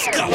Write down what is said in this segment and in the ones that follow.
Let's go.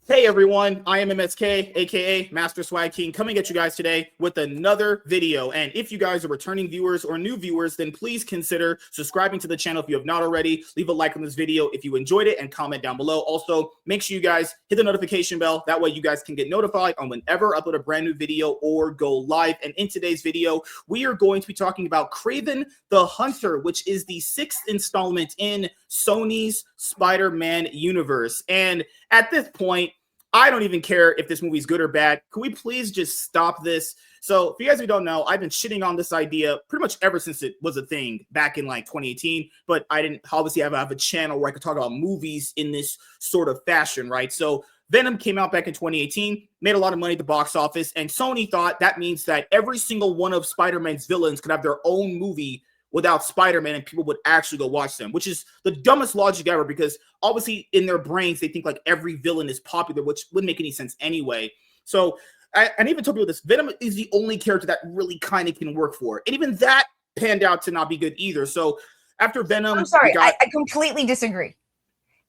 Hey everyone, I am MSK, aka Master Swag King, coming at you guys today with another video. And if you guys are returning viewers or new viewers, then please consider subscribing to the channel if you have not already. Leave a like on this video if you enjoyed it and comment down below. Also, make sure you guys hit the notification bell. That way you guys can get notified on whenever I upload a brand new video or go live. And in today's video, we are going to be talking about Kraven the Hunter, which is the 6th installment in Sony's Spider-Man universe. And at this point, I don't even care if this movie's good or bad. Can we please just stop this? So, for you guys who don't know, I've been shitting on this idea pretty much ever since it was a thing back in like 2018. But I didn't obviously have a channel where I could talk about movies in this sort of fashion, right? So, Venom came out back in 2018, made a lot of money at the box office, and Sony thought that means that every single one of Spider-Man's villains could have their own movie without Spider-Man, and people would actually go watch them, which is the dumbest logic ever, because obviously in their brains, they think like every villain is popular, which wouldn't make any sense anyway. So I even told people this, Venom is the only character that really kind of can work for it. And even that panned out to not be good either. So after Venom... I'm sorry, I completely disagree.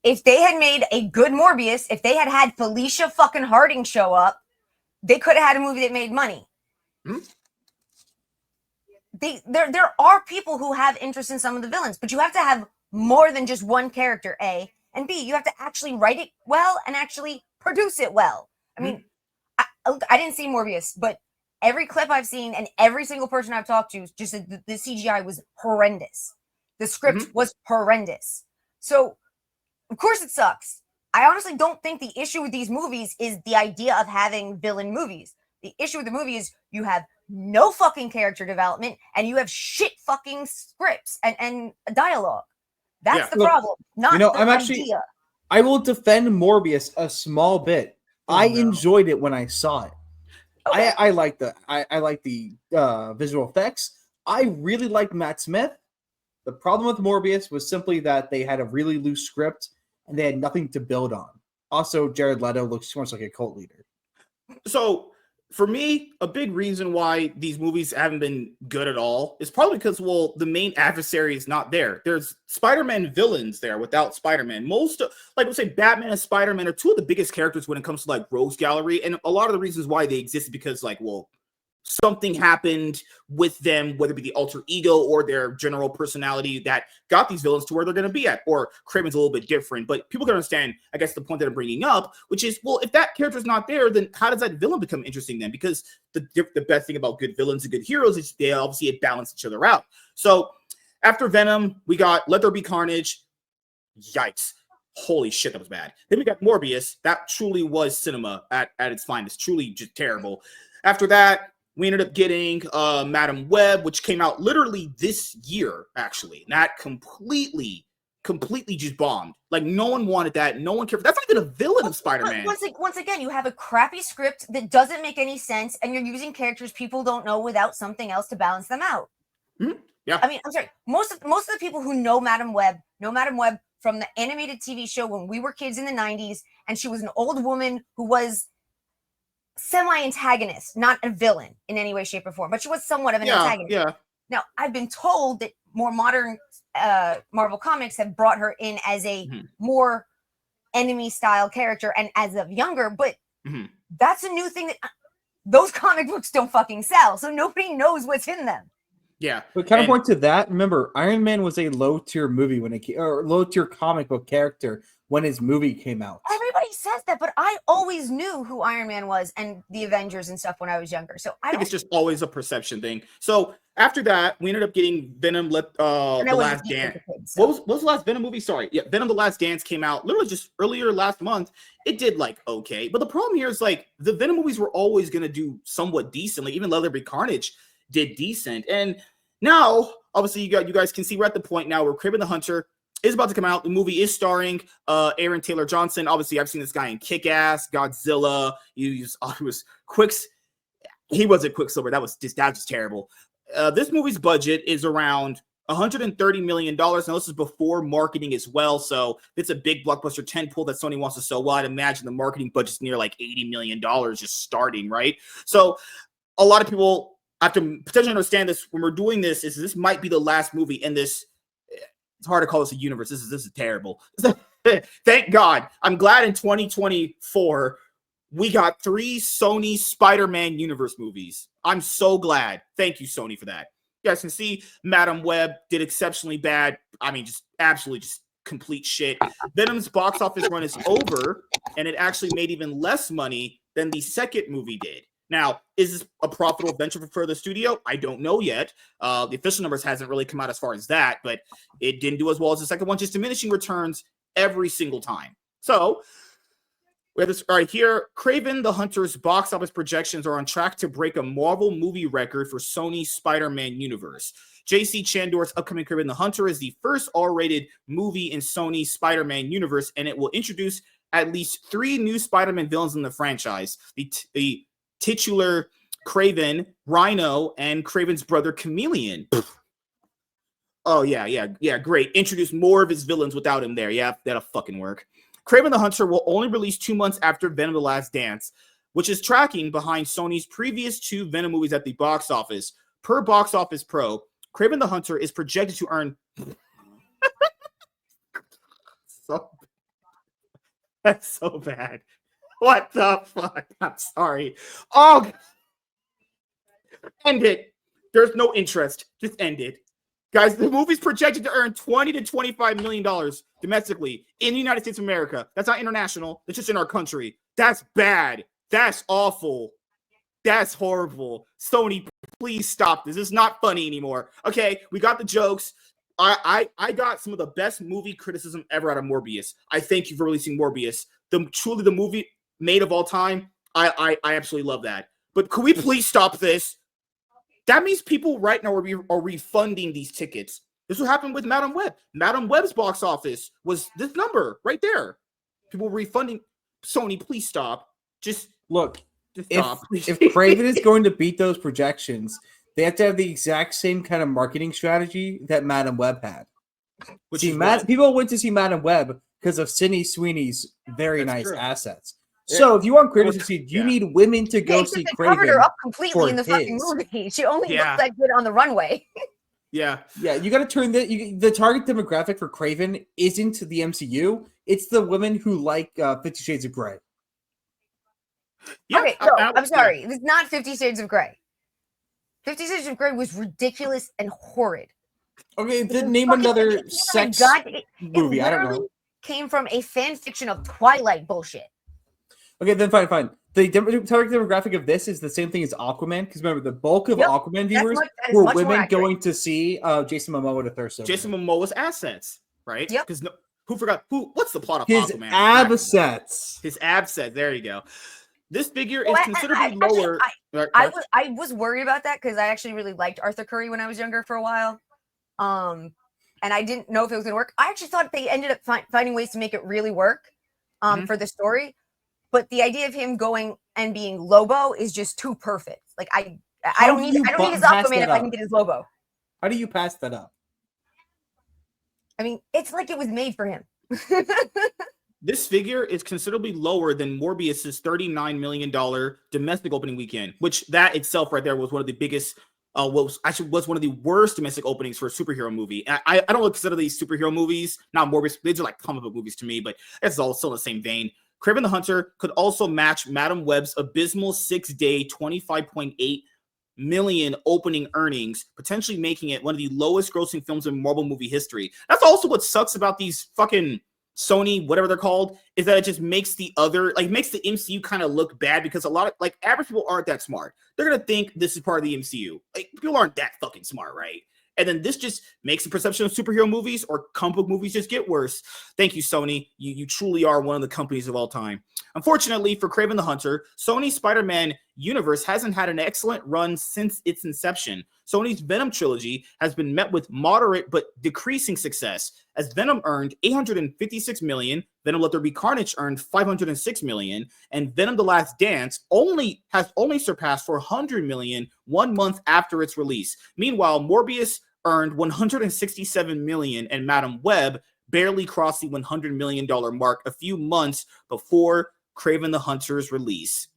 If they had made a good Morbius, if they had had Felicia fucking Harding show up, they could have had a movie that made money. Hmm? There are people who have interest in some of the villains, but you have to have more than just one character, A, and B, you have to actually write it well and actually produce it well. I mean, I didn't see Morbius, but every clip I've seen and every single person I've talked to just said the CGI was horrendous. The script was horrendous. So, of course it sucks. I honestly don't think the issue with these movies is the idea of having villain movies. The issue with the movie is you have no fucking character development and you have shit fucking scripts and dialogue. That's the problem. Not the idea. I will defend Morbius a small bit. I enjoyed it when I saw it. Okay. I like the visual effects. I really liked Matt Smith. The problem with Morbius was simply that they had a really loose script and they had nothing to build on. Also, Jared Leto looks too much like a cult leader. So for me, a big reason why these movies haven't been good at all is probably because, well, the main adversary is not there. There's Spider-Man villains there without Spider-Man. Most, like we say, Batman and Spider-Man are two of the biggest characters when it comes to like Rogues Gallery. And a lot of the reasons why they exist is because, like, well, something happened with them, whether it be the alter ego or their general personality that got these villains to where they're going to be at. Or Kraven's a little bit different, but people can understand, I guess, the point that I'm bringing up, which is, well, if that character's not there, then how does that villain become interesting then? Because the best thing about good villains and good heroes is they obviously balance each other out. So after Venom, we got Let There Be Carnage. Yikes. Holy shit, that was bad. Then we got Morbius. That truly was cinema at its finest. Truly just terrible. After that, we ended up getting Madam Web, which came out literally this year, actually. And that completely just bombed. Like, no one wanted that. No one cared. That's not even a villain of Spider-Man. Once again, you have a crappy script that doesn't make any sense, and you're using characters people don't know without something else to balance them out. Yeah. I mean, I'm sorry. Most of the people who know Madam Web from the animated TV show when we were kids in the 90s, and she was an old woman who was semi-antagonist, not a villain in any way, shape, or form, but she was somewhat of an antagonist. Yeah. Now, I've been told that more modern Marvel comics have brought her in as a more enemy-style character and as of younger, but that's a new thing that those comic books don't fucking sell, so nobody knows what's in them. Yeah. But counterpoint to that, remember, Iron Man was a low-tier movie when it came, or low-tier comic book character when his movie came out. Everybody says that, but I always knew who Iron Man was and the Avengers and stuff when I was younger. So I think it's just always a perception thing. So after that, we ended up getting Venom, The Last Dance. What was the last Venom movie? Sorry. Yeah, Venom, The Last Dance came out literally just earlier last month. It did like okay. But the problem here is like the Venom movies were always going to do somewhat decent. Like even Let There Be Carnage did decent. And now, obviously, you guys can see we're at the point now where Kraven the Hunter is about to come out. The movie is starring Aaron Taylor Johnson. Obviously, I've seen this guy in Kick-Ass, Godzilla. He wasn't Quicksilver. That was just terrible. This movie's budget is around $130 million. Now, this is before marketing as well. So it's a big blockbuster tentpole that Sony wants to sell. Well, I'd imagine the marketing budget's near like $80 million just starting, right? So a lot of people have to potentially understand this when we're doing this. Is this might be the last movie in this? It's hard to call this a universe. This is terrible. Thank God. I'm glad in 2024 we got 3 Sony Spider-Man universe movies. I'm so glad. Thank you, Sony, for that. You guys can see Madam Web did exceptionally bad. I mean, just absolutely just complete shit. Venom's box office run is over, and it actually made even less money than the second movie did. Now, is this a profitable venture for the studio? I don't know yet. The official numbers hasn't really come out as far as that, but it didn't do as well as the second one, just diminishing returns every single time. So we have this right here. Kraven the Hunter's box office projections are on track to break a Marvel movie record for Sony's Spider-Man universe. J.C. Chandor's upcoming Kraven the Hunter is the first R-rated movie in Sony's Spider-Man universe, and it will introduce at least 3 new Spider-Man villains in the franchise. The titular Kraven, Rhino, and Kraven's brother Chameleon. Oh, yeah, great. Introduce more of his villains without him there. Yeah, that'll fucking work. Kraven the Hunter will only release 2 months after Venom the Last Dance, which is tracking behind Sony's previous 2 Venom movies at the box office. Per Box Office Pro, Kraven the Hunter is projected to earn... That's so bad. What the fuck? I'm sorry. Oh, end it. There's no interest. Just end it. Guys, the movie's projected to earn $20 to $25 million domestically in the United States of America. That's not international. That's just in our country. That's bad. That's awful. That's horrible. Sony, please stop this. This is not funny anymore. Okay, we got the jokes. I got some of the best movie criticism ever out of Morbius. I thank you for releasing Morbius. Truly the movie made of all time. I absolutely love that. But could we please stop this? That means people right now are refunding these tickets. This will happen with Madam Web. Madam Web's box office was this number right there. People refunding. Sony, please stop. Just look. Just stop. If Kraven is going to beat those projections, they have to have the exact same kind of marketing strategy that Madam Web had. People went to see Madam Web because of Sydney Sweeney's very nice assets. So if you want Kraven to succeed, you need women to go see Kraven. They covered her up completely in the fucking movie. She only looks that good on the runway. Yeah. You got to turn the target demographic for Kraven isn't the MCU. It's the women who like 50 Shades of Grey. Yeah, okay, no, I'm sorry. It's not 50 Shades of Grey. 50 Shades of Grey was ridiculous and horrid. Okay, then name another sex movie. I don't know. Came from a fan fiction of Twilight bullshit. Okay, then fine. The target demographic of this is the same thing as Aquaman, because remember, the bulk of Aquaman viewers were women going to see Jason Momoa to thirst over. Jason Momoa's assets, right? Yep. Because what's the plot of His Aquaman? His absets. There you go. This figure is considerably lower. I was worried about that because I actually really liked Arthur Curry when I was younger for a while. And I didn't know if it was going to work. I actually thought they ended up finding ways to make it really work for the story. But the idea of him going and being Lobo is just too perfect. Like I don't need his Aquaman if I can get his Lobo. How do you pass that up? I mean, it's like it was made for him. This figure is considerably lower than Morbius's $39 million domestic opening weekend, which that itself right there was one of the biggest, was one of the worst domestic openings for a superhero movie. I don't consider these superhero movies, not Morbius, these are like comic book movies to me, but it's all still in the same vein. Kraven the Hunter could also match Madam Web's abysmal 6-day, $25.8 million opening earnings, potentially making it one of the lowest grossing films in Marvel movie history. That's also what sucks about these fucking Sony, whatever they're called, is that it just makes makes the MCU kind of look bad because a lot of average people aren't that smart. They're going to think this is part of the MCU. People aren't that fucking smart, right? And then this just makes the perception of superhero movies or comic book movies just get worse. Thank you, Sony. You truly are one of the companies of all time. Unfortunately for Kraven the Hunter, Sony's Spider-Man universe hasn't had an excellent run since its inception. Sony's Venom trilogy has been met with moderate but decreasing success, as Venom earned $856 million, Venom Let There Be Carnage earned $506 million, and Venom: The Last Dance has only surpassed $400 million 1 month after its release. Meanwhile, Morbius earned $167 million, and Madam Web barely crossed the $100 million mark a few months before Kraven the Hunter's release.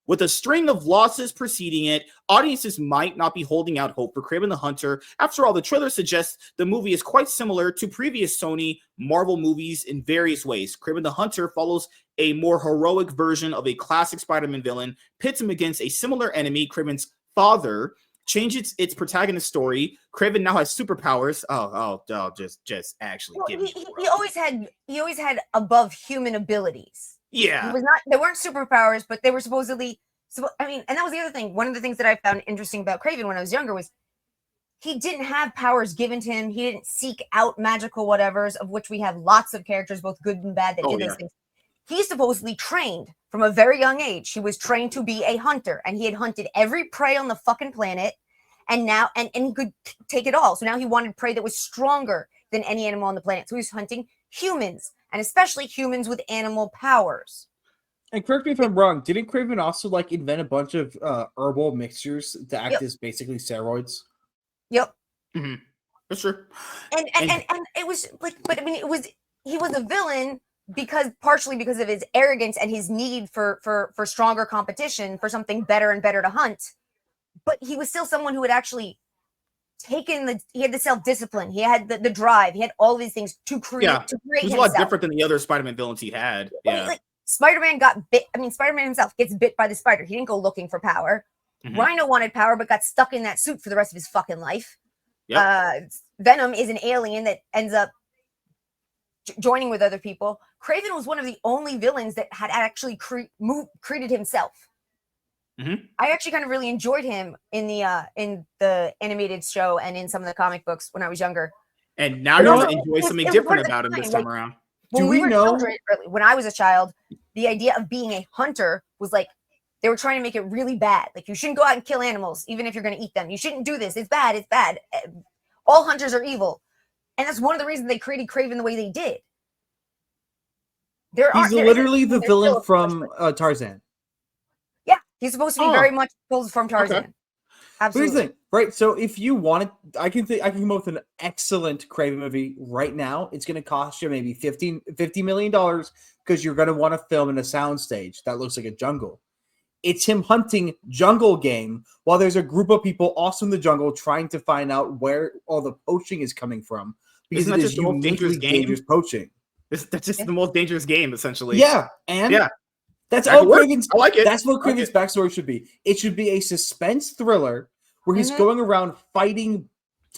With a string of losses preceding it, audiences might not be holding out hope for Kraven the Hunter. After all, the trailer suggests the movie is quite similar to previous Sony Marvel movies in various ways. Kraven the Hunter follows a more heroic version of a classic Spider-Man villain, pits him against a similar enemy, Kraven's father, changes its protagonist story. Kraven now has superpowers. Just actually Well, give me. he always had above human abilities. Yeah. He was not. They weren't superpowers, but they were supposedly. So I mean, and that was the other thing. One of the things that I found interesting about Kraven when I was younger was he didn't have powers given to him. He didn't seek out magical whatevers, of which we have lots of characters, both good and bad, that did those things. He supposedly trained from a very young age. He was trained to be a hunter, and he had hunted every prey on the fucking planet, and now and he could take it all. So now he wanted prey that was stronger than any animal on the planet. So he was hunting humans, and especially humans with animal powers. And correct me if I'm wrong, didn't Kraven also like invent a bunch of herbal mixtures to act as basically steroids? Yep. Mm-hmm. That's true. And it was like, but I mean, he was a villain partially because of his arrogance and his need for stronger competition, for something better and better to hunt. But he was still someone who had actually he had the self-discipline, he had the drive, he had all these things to create. He was a lot different than the other Spider-Man villains he had. Yeah. Like Spider-Man got bit. I mean, Spider-Man himself gets bit by the spider. He didn't go looking for power. Mm-hmm. Rhino wanted power, but got stuck in that suit for the rest of his fucking life. Yep. Venom is an alien that ends up joining with other people. Kraven was one of the only villains that had actually created himself. Mm-hmm. I actually kind of really enjoyed him in the animated show and in some of the comic books when I was younger. And now you're going to enjoy something different about him this time around. When when I was a child, the idea of being a hunter was like, they were trying to make it really bad. Like, you shouldn't go out and kill animals, even if you're going to eat them. You shouldn't do this. It's bad. It's bad. All hunters are evil. And that's one of the reasons they created Kraven the way they did. He's literally the villain from Tarzan. Yeah, he's supposed to be very much pulled from Tarzan. Okay. Absolutely. Here's the thing, right? So if you want it, I can come up with an excellent Kraven movie right now. It's going to cost you maybe $50 million because you're going to want to film in a soundstage that looks like a jungle. It's him hunting jungle game while there's a group of people also in the jungle trying to find out where all the poaching is coming from. Because Isn't that just the most dangerous poaching. That's just the most dangerous game, essentially. Yeah, and that's all Kraven's. I like it. That's what Kraven's backstory should be. It should be a suspense thriller where he's going around fighting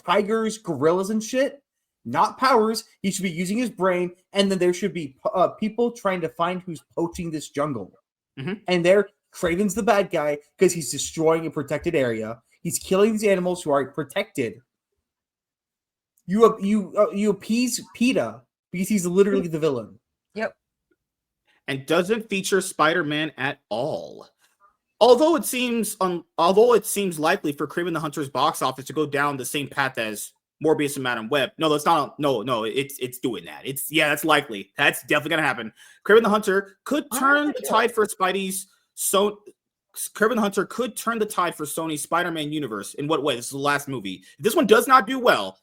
tigers, gorillas, and shit. Not powers. He should be using his brain, and then there should be people trying to find who's poaching this jungle. Mm-hmm. And Kraven's the bad guy because he's destroying a protected area. He's killing these animals who are protected. You appease PETA because he's literally the villain. Yep. And doesn't feature Spider-Man at all. Although it seems likely for Kraven the Hunter's box office to go down the same path as Morbius and Madam Web. No, that's not. No, it's doing that. That's likely. That's definitely gonna happen. Kraven the Hunter could turn the tide for Spidey's. So Kraven the Hunter could turn the tide for Sony's Spider-Man universe. In what way? This is the last movie. If this one does not do well,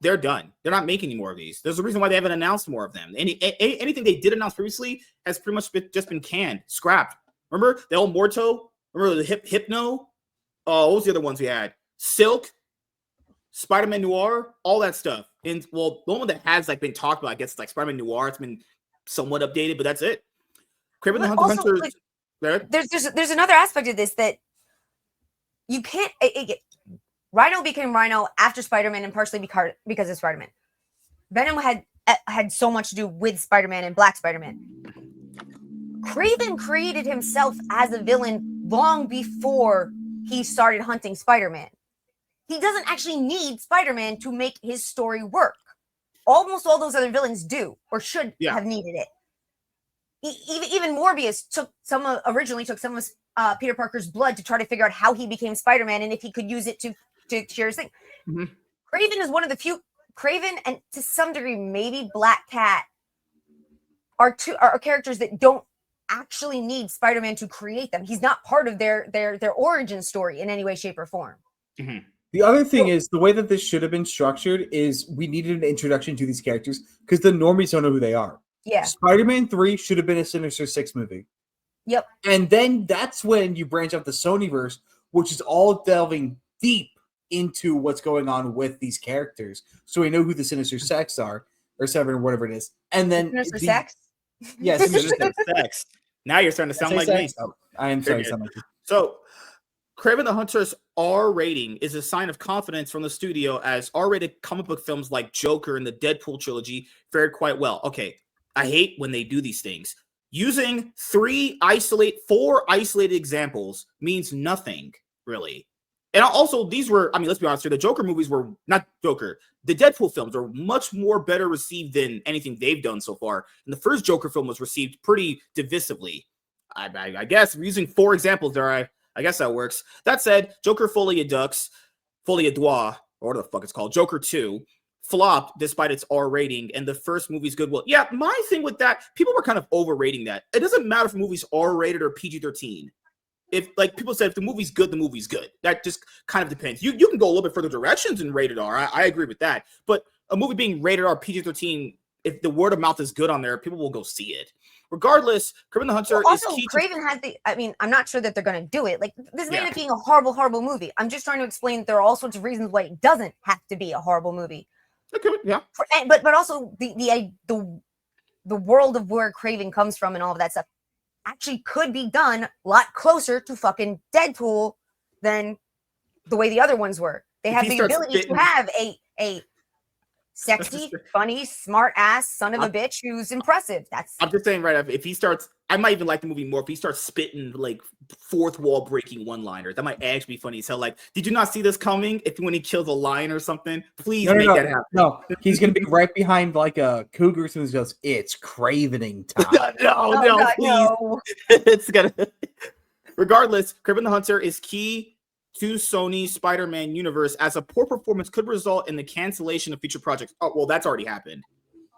they're done. They're not making any more of these. There's a reason why they haven't announced more of them. Anything they did announce previously has pretty much just been canned, scrapped. Remember the El Muerto? Remember the Hypno? What was the other ones we had? Silk, Spider-Man Noir, all that stuff. And the one that has been talked about, I guess, like Spider-Man Noir. It's been somewhat updated, but that's it. Kraven the Hunter. There's another aspect of this that you can't. Rhino became Rhino after Spider-Man, and partially because of Spider-Man. Venom had so much to do with Spider-Man and Black Spider-Man. Kraven created himself as a villain long before he started hunting Spider-Man. He doesn't actually need Spider-Man to make his story work. Almost all those other villains do, or should have needed it. Even Morbius originally took some of Peter Parker's blood to try to figure out how he became Spider-Man and if he could use it to to share his thing. Mhm. Kraven is one of the few. Kraven and to some degree maybe Black Cat are characters that don't actually need Spider-Man to create them. He's not part of their origin story in any way, shape, or form. Mhm. The other thing is the way that this should have been structured is we needed an introduction to these characters because the normies don't know who they are. Yeah. Spider-Man 3 should have been a Sinister Six movie. Yep. And then that's when you branch out the Sonyverse, which is all delving deep into what's going on with these characters. So we know who the Sinister Six are, or Seven, or whatever it is. And then Sinister Sex? Yes, Sinister Six. Sex. Now you're starting to sound like me. Oh, I am sorry to sound like you. So, Kraven the Hunter's R rating is a sign of confidence from the studio, as R-rated comic book films like Joker and the Deadpool trilogy fared quite well. Okay, I hate when they do these things. Using four isolated examples means nothing, really. And also, these were, I mean, let's be honest here, the Joker movies were, not Joker, the Deadpool films are much more better received than anything they've done so far. And the first Joker film was received pretty divisively. I guess using four examples there, I guess that works. That said, Joker Folie à Deux, or what the fuck it's called, Joker 2, flopped despite its R rating, and the first movie's goodwill. Yeah, my thing with that, people were kind of overrating that. It doesn't matter if a movie's R-rated or PG-13. If, like people said, if the movie's good, the movie's good. That just kind of depends. You can go a little bit further directions in rated R. I agree with that. But a movie being rated R, PG-13, if the word of mouth is good on there, people will go see it. Regardless, Kraven the Hunter well, also, is key. Kraven has the. I mean, I'm not sure that they're going to do it. Like this may end up being a horrible, horrible movie. I'm just trying to explain that there are all sorts of reasons why it doesn't have to be a horrible movie. Okay, yeah. But also the world of where Kraven comes from and all of that stuff actually could be done a lot closer to fucking Deadpool than the way the other ones were. They have the ability to have a sexy, funny, smart ass son of a bitch who's impressive. I'm just saying, right? If he starts, I might even like the movie more if he starts spitting like fourth wall breaking one-liners. That might actually be funny as hell. Like, did you not see this coming? When he kills a lion or something, please make that happen. No, he's gonna be right behind like a cougar who goes, "It's Cravening time." no, please. No. It's gonna. Regardless, Kraven the Hunter is key to Sony's Spider-Man universe, as a poor performance could result in the cancellation of future projects. Oh, well, that's already happened.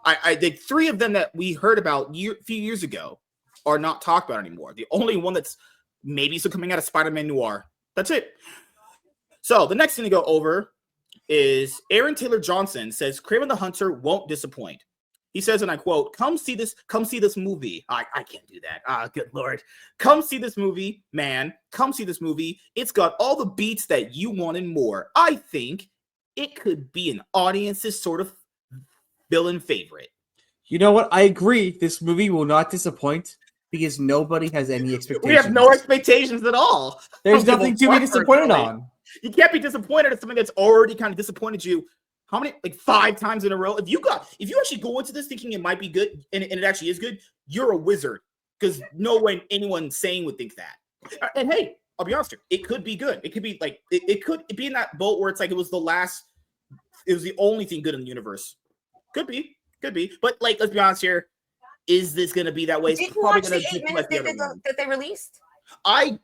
I think three of them that we heard about a few years ago are not talked about anymore. The only one that's maybe still coming out of Spider-Man Noir. That's it. So the next thing to go over is Aaron Taylor Johnson says Kraven the Hunter won't disappoint. He says, and I quote, come see this movie. I can't do that. Good Lord. Come see this movie, man. Come see this movie. It's got all the beats that you want and more. I think it could be an audience's sort of villain favorite. You know what? I agree. This movie will not disappoint because nobody has any expectations. We have no expectations at all. There's nothing to be disappointed on. You can't be disappointed at something that's already kind of disappointed you. How many, like 5 times in a row? If you actually go into this thinking it might be good and it actually is good, you're a wizard, because no one anyone sane would think that. And hey, I'll be honest here, it could be good. It could be like it could be in that boat where it's like it was the only thing good in the universe. Could be. But like, let's be honest here, is this gonna be that way? Did you watch the 8 minutes that they released? I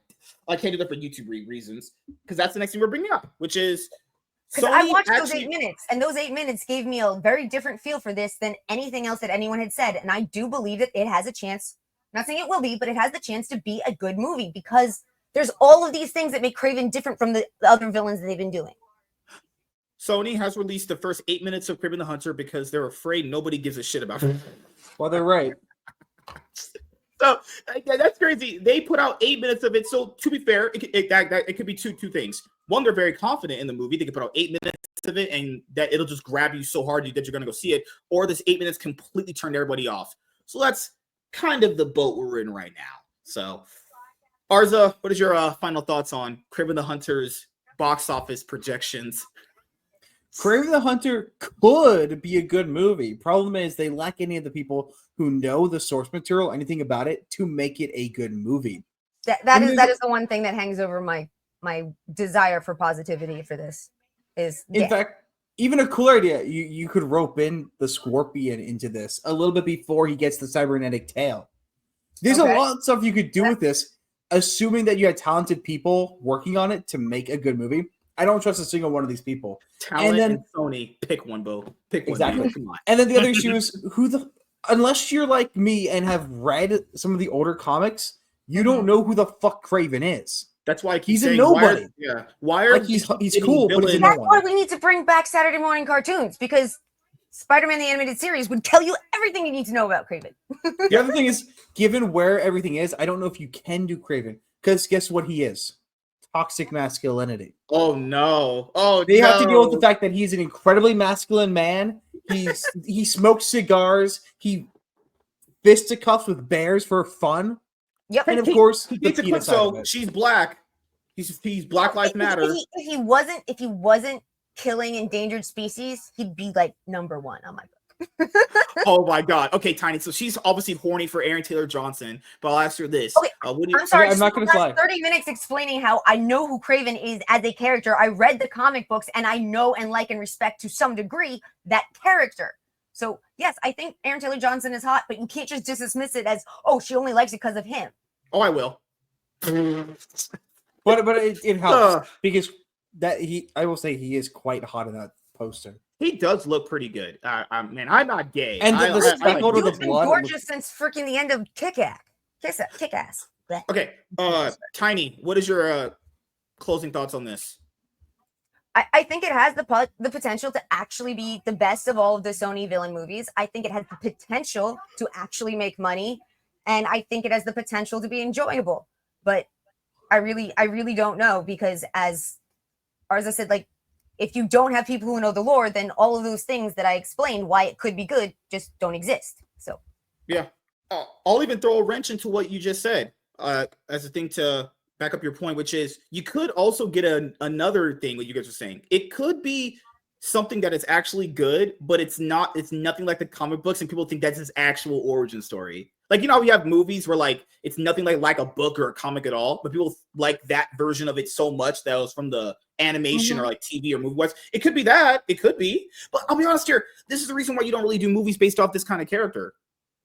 can't do that for YouTube reasons, because that's the next thing we're bringing up, which is. Because I watched those 8 minutes, and those 8 minutes gave me a very different feel for this than anything else that anyone had said. And I do believe that it has a chance, I'm not saying it will be, but it has the chance to be a good movie, because there's all of these things that make Kraven different from the other villains that they've been doing. Sony has released the first 8 minutes of Kraven the Hunter because they're afraid nobody gives a shit about it. Well, they're right. So that's crazy. They put out 8 minutes of it. So to be fair, it could be two things. One, they're very confident in the movie. They could put out 8 minutes of it and that it'll just grab you so hard that you're going to go see it. Or this 8 minutes completely turned everybody off. So that's kind of the boat we're in right now. So, Arza, what is your final thoughts on Kraven the Hunter's box office projections? Kraven the Hunter could be a good movie. Problem is they lack any of the people who know the source material, anything about it, to make it a good movie. That is the one thing that hangs over my desire for positivity for this. In fact, even a cool idea, you could rope in the Scorpion into this a little bit before he gets the cybernetic tail. There's a lot of stuff you could do with this, assuming that you had talented people working on it to make a good movie. I don't trust a single one of these people. Talent then- and Sony, pick one, Bo. Pick one. Exactly. Bo. Come on. And then the other issue is unless you're like me and have read some of the older comics, you don't know who the fuck Kraven is. That's why I keep He's a saying, nobody. Why are Like, he's cool, but he's a That's no why one. we need to bring back Saturday morning cartoons, because Spider-Man the Animated Series would tell you everything you need to know about Kraven. The other thing is, given where everything is, I don't know if you can do Kraven. Because guess what he is? Toxic masculinity. Oh no! Oh, They have to deal with the fact that he's an incredibly masculine man. He smokes cigars. He fisticuffs with bears for fun. Yep. And of course, he the gets a penis quick. side of So it. she's black. He's Black Lives Matter. If he wasn't killing endangered species, he'd be like number one on my book. Oh my god. Okay, Tiny. So she's obviously horny for Aaron Taylor Johnson. But I'll ask her this. Okay, What do you, I'm sorry, I'm not gonna last lie. 30 minutes explaining how I know who Kraven is as a character. I read the comic books and I know and like and respect to some degree that character. So yes, I think Aaron Taylor Johnson is hot, but you can't just dismiss it as, oh, she only likes it because of him. Oh, I will. But it helps because I will say he is quite hot in that poster. He does look pretty good. Man, I'm not gay. And the speckle to the Dude's been blood. gorgeous since freaking the end of Kick-Ass. Okay, Tiny, what is your closing thoughts on this? I think it has the potential to actually be the best of all of the Sony villain movies. I think it has the potential to actually make money, and I think it has the potential to be enjoyable. But I really don't know, because as I said, like, if you don't have people who know the lore, then all of those things that I explained why it could be good just don't exist. So yeah, I'll even throw a wrench into what you just said as a thing to back up your point, which is you could also get another thing what you guys are saying. It could be something that is actually good, but it's nothing like the comic books, and people think that's his actual origin story. Like, you know, we have movies where like it's nothing like a book or a comic at all, but people like that version of it so much that it was from the animation or like TV or movie wise. It could be that. It could be. But I'll be honest here, this is the reason why you don't really do movies based off this kind of character.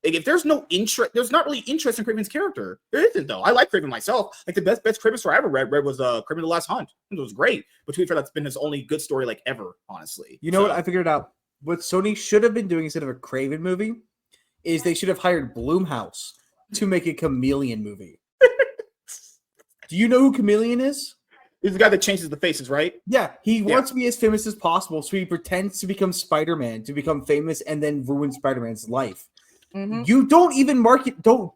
Like, if there's no interest, there's not really interest in Kraven's character. There isn't, though. I like Kraven myself. Like, the best Kraven story I ever read was Kraven the Last Hunt. It was great. But to be fair, that's been his only good story like ever, honestly. You know what? I figured it out. What Sony should have been doing instead of a Kraven movie is they should have hired Blumhouse to make a Chameleon movie. Do you know who Chameleon is? He's the guy that changes the faces, right? Yeah, he wants to be as famous as possible, so he pretends to become Spider-Man, to become famous, and then ruin Spider-Man's life. You don't even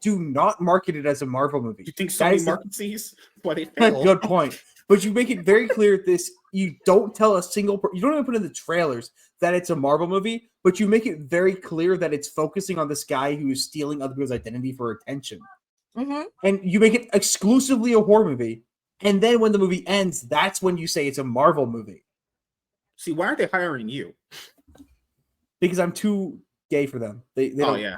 do not market it as a Marvel movie. Do you think Sony markets these? Good point. But you make it very clear you don't tell a single you don't even put in the trailers that it's a Marvel movie, but you make it very clear that it's focusing on this guy who is stealing other people's identity for attention. And you make it exclusively a horror movie. And then when the movie ends, that's when you say it's a Marvel movie. See, why aren't they hiring you? Because I'm too gay for them. They oh yeah,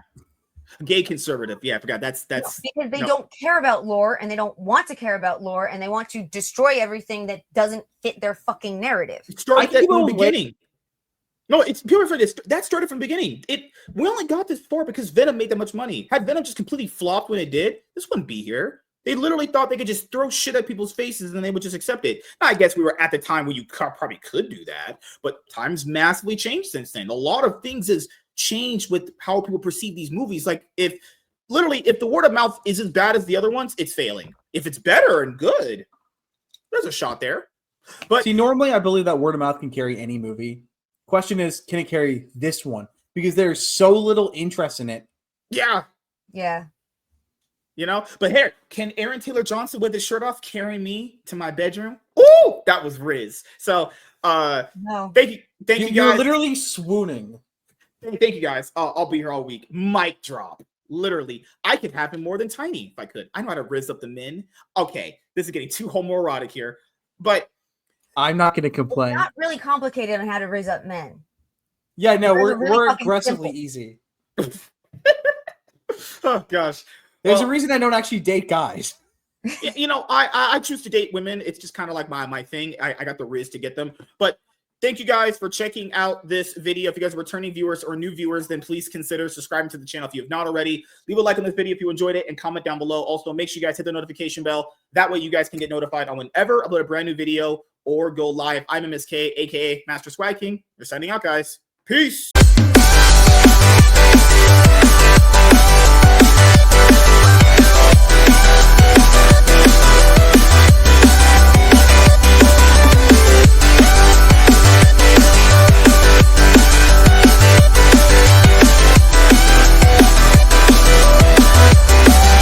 gay conservative. Yeah, I forgot. That's because they don't care about lore, and they don't want to care about lore, and they want to destroy everything that doesn't fit their fucking narrative. It started from the beginning. No, it's pure for this. That started from the beginning. We only got this far because Venom made that much money. Had Venom just completely flopped when it did, this wouldn't be here. They literally thought they could just throw shit at people's faces and they would just accept it. Now, I guess we were at the time where you probably could do that, but times massively changed since then. A lot of things has changed with how people perceive these movies. Like, if the word of mouth is as bad as the other ones, it's failing. If it's better and good, there's a shot there. But see, normally I believe that word of mouth can carry any movie. Question is, can it carry this one? Because there's so little interest in it. Yeah. You know, but here, can Aaron Taylor Johnson with his shirt off carry me to my bedroom? Ooh, that was Riz. So, no. Thank you guys. You're literally swooning. Thank you guys. I'll be here all week. Mic drop. Literally, I could have him more than Tiny if I could. I know how to Riz up the men. Okay, this is getting too homoerotic here, but I'm not going to complain. It's not really complicated on how to raise up men. Yeah, no, we're really aggressively easy. Oh gosh. There's a reason I don't actually date guys. You know, I choose to date women. It's just kind of like my thing. I got the Riz to get them. But thank you guys for checking out this video. If you guys are returning viewers or new viewers, then please consider subscribing to the channel if you have not already. Leave a like on this video if you enjoyed it and comment down below. Also, make sure you guys hit the notification bell. That way you guys can get notified on whenever I upload a brand new video or go live. I'm MSK, aka Master Swag King. We're signing out, guys. Peace.